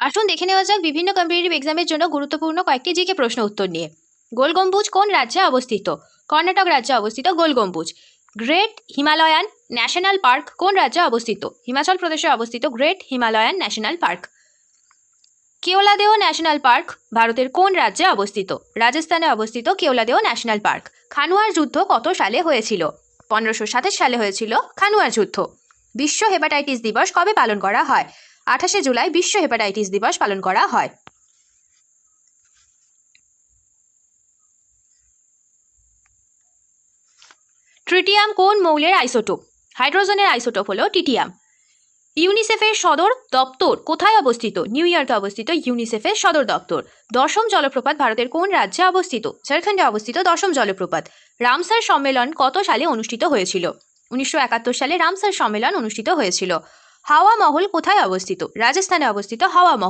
আসুন দেখে নেওয়া যাক বিভিন্ন কম্পিটিটিভ এক্সামের জন্য গুরুত্বপূর্ণ কয়েকটি জিকে প্রশ্ন উত্তর নিয়ে। গোল গম্বুজ কোন রাজ্যে অবস্থিত? কর্ণাটক রাজ্যে অবস্থিত গোল গম্বুজ। গ্রেট হিমালয়ান ন্যাশনাল পার্ক কোন রাজ্যে অবস্থিত? হিমাচল প্রদেশে অবস্থিত great Himalayan national park. Keoladeo national park ভারতের কোন রাজ্যে অবস্থিত? রাজস্থানে অবস্থিত কেওলাদেও ন্যাশনাল পার্ক। খানুয়ার যুদ্ধ কত সালে হয়েছিল? 1527 সালে হয়েছিল খানুয়ার যুদ্ধ। বিশ্ব হেপাটাইটিস দিবস কবে পালন করা হয়? 28শে জুলাই বিশ্ব হেপাটাইটিস দিবস পালন করা হয়। ট্রিটিয়াম কোন মৌলের আইসোটোপ? হাইড্রোজেনের আইসোটোপ হলো ট্রিটিয়াম। ইউনিসেফের সদর দপ্তর কোথায় অবস্থিত? নিউ ইয়র্কে অবস্থিত ইউনিসেফের সদর দপ্তর। দশম জলপ্রপাত ভারতের কোন রাজ্যে অবস্থিত? ঝাড়খণ্ডে অবস্থিত দশম জলপ্রপাত। রামসার সম্মেলন কত সালে অনুষ্ঠিত হয়েছিল? 1971 সালে রামসার সম্মেলন অনুষ্ঠিত হয়েছিল। হাওয়া মহল কোথায় অবস্থিত? রাজস্থানে অবস্থিত হাওয়া মহল।